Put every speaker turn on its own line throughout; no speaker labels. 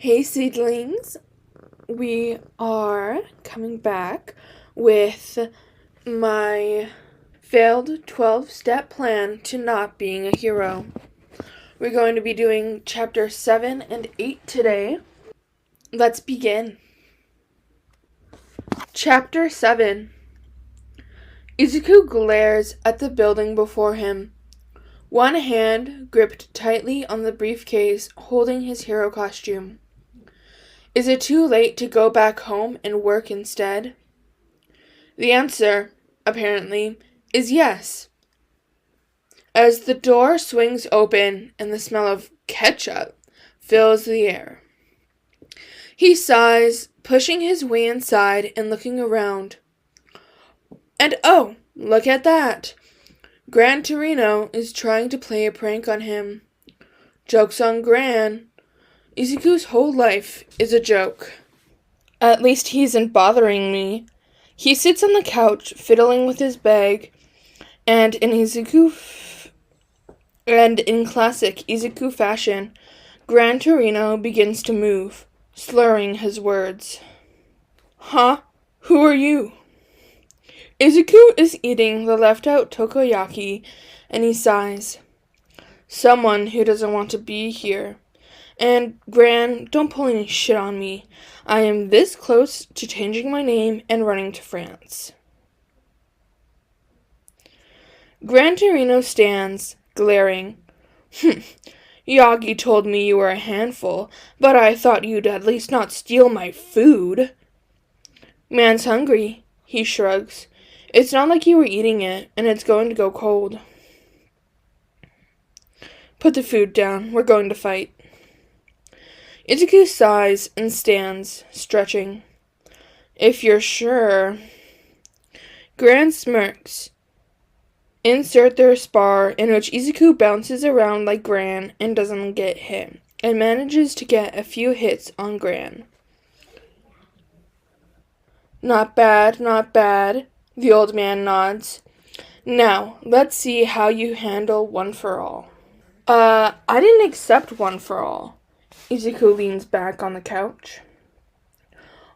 Hey seedlings, we are coming back with my failed 12-step plan to not being a hero. We're going to be doing chapter 7 and 8 today. Let's begin. Chapter 7. Izuku glares at the building before him, one hand gripped tightly on the briefcase holding his hero costume. Is it too late to go back home and work instead? The answer, apparently, is yes. As the door swings open and the smell of ketchup fills the air, he sighs, pushing his way inside and looking around. And oh, look at that! Gran Torino is trying to play a prank on him. Joke's on Gran. Izuku's whole life is a joke. At least he isn't bothering me. He sits on the couch, fiddling with his bag, and in classic Izuku fashion, Gran Torino begins to move, slurring his words. Huh? Who are you? Izuku is eating the left-out takoyaki, and he sighs. Someone who doesn't want to be here. And, Gran, don't pull any shit on me. I am this close to changing my name and running to France. Gran Torino stands, glaring. Yagi told me you were a handful, but I thought you'd at least not steal my food. Man's hungry, he shrugs. It's not like you were eating it, and it's going to go cold. Put the food down. We're going to fight. Izuku sighs and stands, stretching. If you're sure. Gran smirks. Insert their spar, in which Izuku bounces around like Gran and doesn't get hit, and manages to get a few hits on Gran. Not bad, not bad, the old man nods. Now, let's see how you handle One for All. I didn't accept One for All. Izuku leans back on the couch.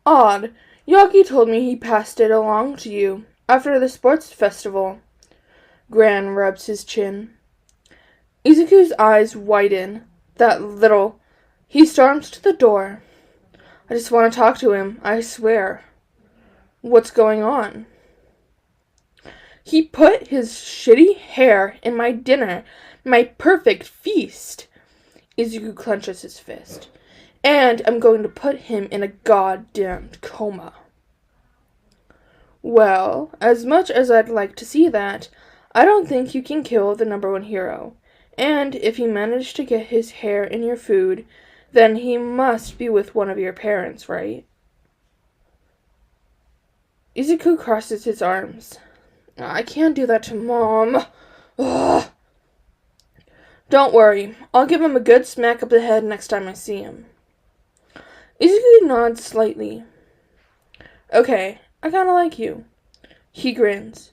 Odd. Yagi told me he passed it along to you after the sports festival. Gran rubs his chin. Izuku's eyes widen. That little. He storms to the door. I just want to talk to him, I swear. What's going on? He put his shitty hair in my dinner, my perfect feast. Izuku clenches his fist. And I'm going to put him in a goddamned coma. Well, as much as I'd like to see that, I don't think you can kill the number one hero. And if he managed to get his hair in your food, then he must be with one of your parents, right? Izuku crosses his arms. I can't do that to Mom. Ugh. Don't worry, I'll give him a good smack up the head next time I see him. Izuku nods slightly. Okay, I kinda like you. He grins.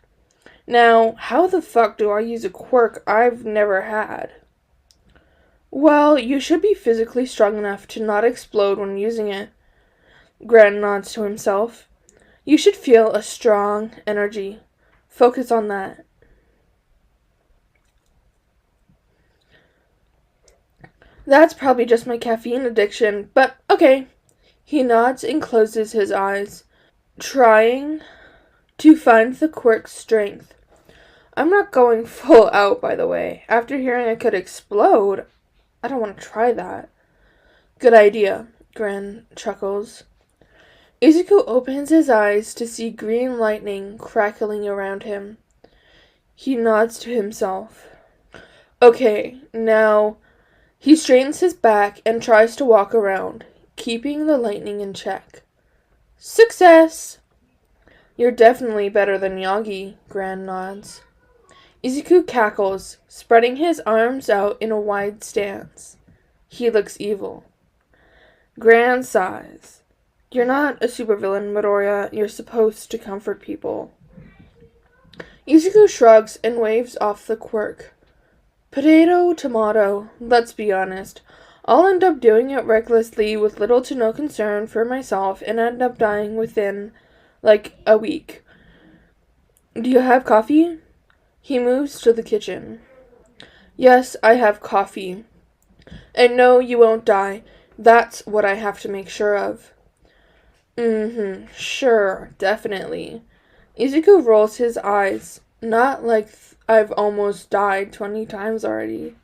Now, how the fuck do I use a quirk I've never had? Well, you should be physically strong enough to not explode when using it. Gran nods to himself. You should feel a strong energy. Focus on that. That's probably just my caffeine addiction, but okay. He nods and closes his eyes, trying to find the quirk's strength. I'm not going full out, by the way. After hearing I could explode, I don't want to try that. Good idea, Gran chuckles. Izuku opens his eyes to see green lightning crackling around him. He nods to himself. Okay, now. He straightens his back and tries to walk around, keeping the lightning in check. Success! You're definitely better than Yagi, Gran nods. Izuku cackles, spreading his arms out in a wide stance. He looks evil. Gran sighs. You're not a supervillain, Midoriya. You're supposed to comfort people. Izuku shrugs and waves off the quirk. Potato, tomato, let's be honest. I'll end up doing it recklessly with little to no concern for myself and end up dying within, a week. Do you have coffee? He moves to the kitchen. Yes, I have coffee. And no, you won't die. That's what I have to make sure of. Sure, definitely. Izuku rolls his eyes. Not like I've almost died 20 times already.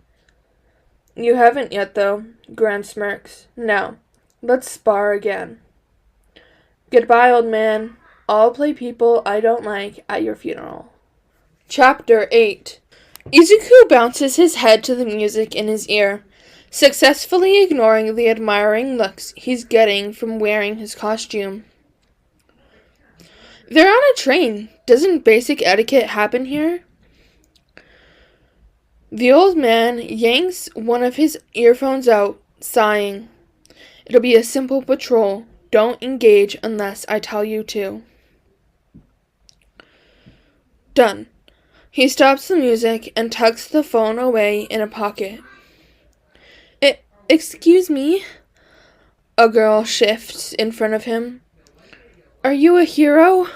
You haven't yet, though. Gran smirks. Now, let's spar again. Goodbye, old man. I'll play people I don't like at your funeral. Chapter 8. Izuku bounces his head to the music in his ear, successfully ignoring the admiring looks he's getting from wearing his costume. They're on a train. Doesn't basic etiquette happen here? The old man yanks one of his earphones out, sighing. It'll be a simple patrol. Don't engage unless I tell you to. Done. He stops the music and tucks the phone away in a pocket. Excuse me? A girl shifts in front of him. Are you a hero?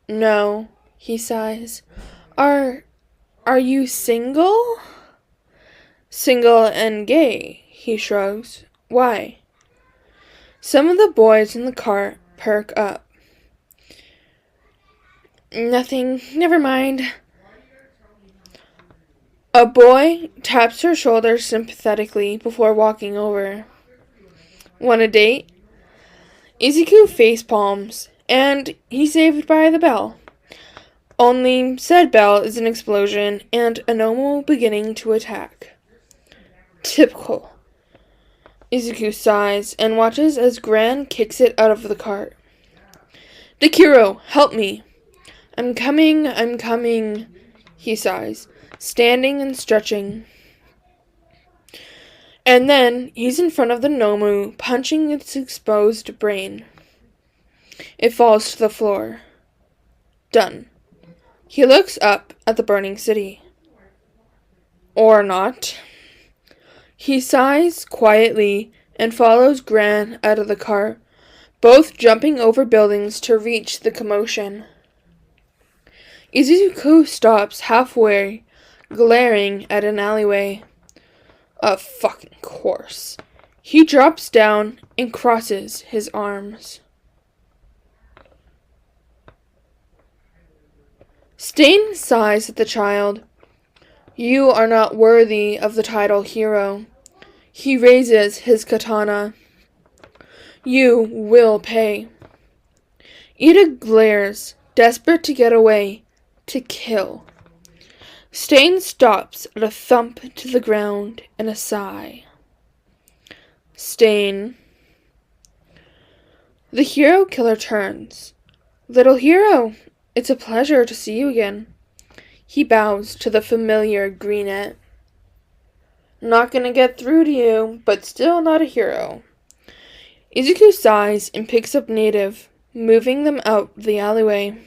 No, he sighs. Are you single? Single and gay, he shrugs. Why? Some of the boys in the cart perk up. Nothing, never mind. A boy taps her shoulder sympathetically before walking over. Want a date? Izuku face palms, and he's saved by the bell. Only said bell is an explosion and a Nomo beginning to attack. Typical. Izuku sighs and watches as Gran kicks it out of the cart. Dekiro, help me. I'm coming, he sighs, standing and stretching. And then he's in front of the Nomu, punching its exposed brain. It falls to the floor. Done. He looks up at the burning city. Or not. He sighs quietly and follows Gran out of the car, both jumping over buildings to reach the commotion. Izuku stops halfway, glaring at an alleyway. Of fucking course. He drops down and crosses his arms. Stain sighs at the child. You are not worthy of the title hero. He raises his katana. You will pay. Ida glares, desperate to get away, to kill. Stain stops at a thump to the ground and a sigh. Stain. The hero killer turns. Little hero, it's a pleasure to see you again. He bows to the familiar greenette. Not gonna get through to you, but still not a hero. Izuku sighs and picks up Native, moving them out the alleyway.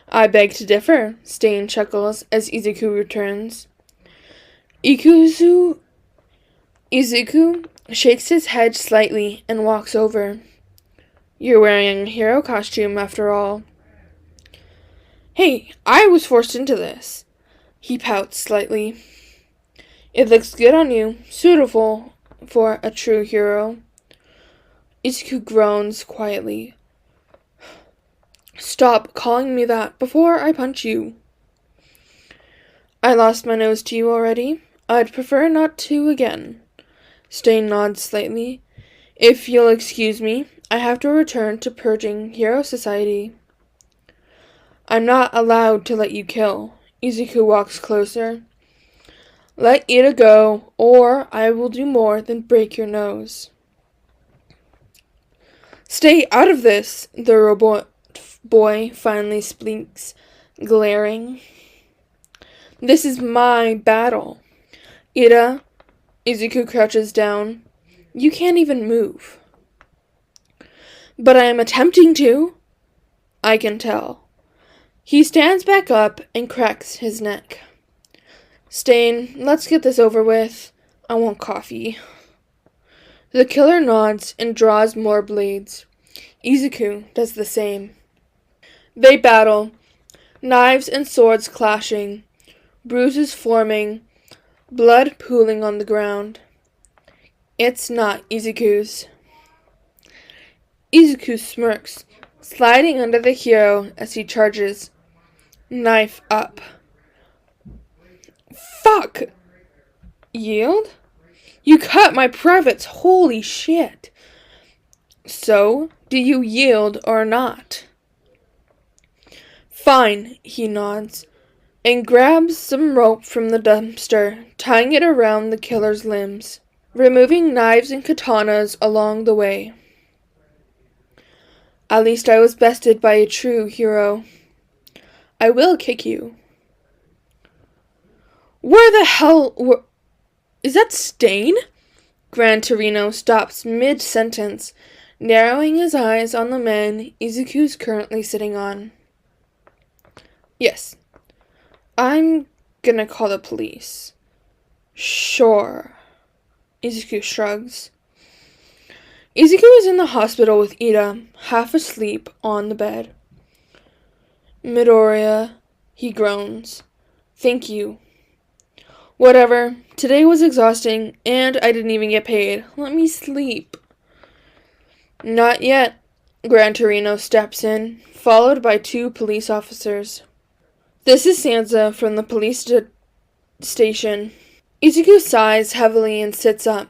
I beg to differ, Stain chuckles as Izuku returns. Izuku shakes his head slightly and walks over. You're wearing a hero costume after all. Hey, I was forced into this. He pouts slightly. It looks good on you, suitable for a true hero. Izuku groans quietly. Stop calling me that before I punch you. I lost my nose to you already. I'd prefer not to again. Stain nods slightly. If you'll excuse me, I have to return to purging Hero Society. I'm not allowed to let you kill. Izuku walks closer. Let Ida go, or I will do more than break your nose. Stay out of this, the robot boy finally speaks, glaring. This is my battle. Ida, Izuku crouches down. You can't even move. But I am attempting to. I can tell. He stands back up and cracks his neck. Stain, let's get this over with. I want coffee. The killer nods and draws more blades. Izuku does the same. They battle, knives and swords clashing, bruises forming, blood pooling on the ground. It's not Izuku's. Izuku smirks, sliding under the hero as he charges. Knife up. Fuck! Yield? You cut my privates, holy shit! So, do you yield or not? Fine, he nods, and grabs some rope from the dumpster, tying it around the killer's limbs, removing knives and katanas along the way. At least I was bested by a true hero. I will kick you. Where the hell is that Stain? Gran Torino stops mid-sentence, narrowing his eyes on the man Izuku's currently sitting on. Yes. I'm gonna call the police. Sure. Izuku shrugs. Izuku is in the hospital with Ida, half asleep on the bed. Midoriya, he groans. Thank you. Whatever. Today was exhausting, and I didn't even get paid. Let me sleep. Not yet. Gran Torino steps in, followed by 2 police officers. This is Sansa from the police station. Izuku sighs heavily and sits up.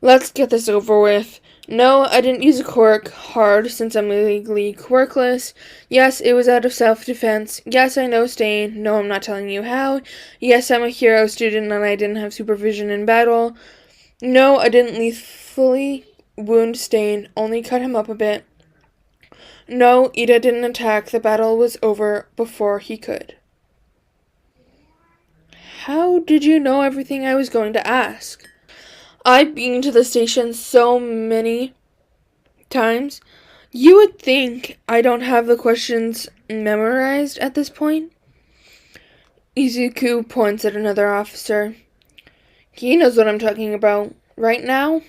Let's get this over with. No, I didn't use a quirk hard since I'm legally quirkless. Yes, it was out of self-defense. Yes, I know Stain. No, I'm not telling you how. Yes, I'm a hero student and I didn't have supervision in battle. No, I didn't lethally wound Stain, only cut him up a bit. No, Ida didn't attack. The battle was over before he could. How did you know everything I was going to ask? I've been to the station so many times. You would think I don't have the questions memorized at this point. Izuku points at another officer. He knows what I'm talking about. Right now?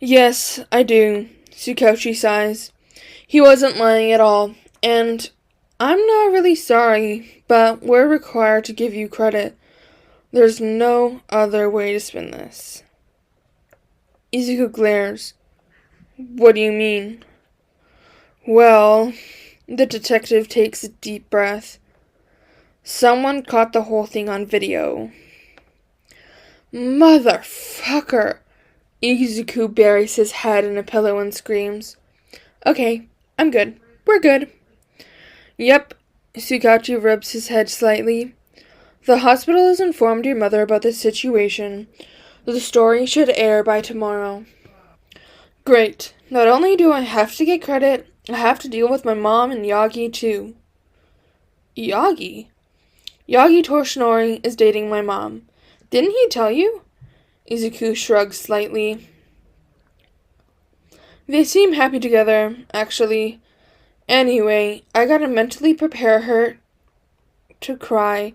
Yes, I do. Tsukauchi sighs. He wasn't lying at all, and I'm not really sorry, but we're required to give you credit. There's no other way to spin this. Izuku glares. What do you mean? Well, the detective takes a deep breath. Someone caught the whole thing on video. Motherfucker! Izuku buries his head in a pillow and screams. Okay, I'm good. We're good. Yep. Tsukauchi rubs his head slightly. The hospital has informed your mother about the situation. The story should air by tomorrow. Great. Not only do I have to get credit, I have to deal with my mom and Yagi too. Yagi? Yagi Toshinori is dating my mom. Didn't he tell you? Izuku shrugs slightly. They seem happy together, actually. Anyway, I gotta mentally prepare her to cry,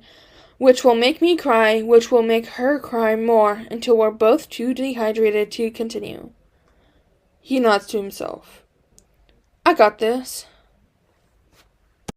which will make me cry, which will make her cry more, until we're both too dehydrated to continue. He nods to himself. I got this.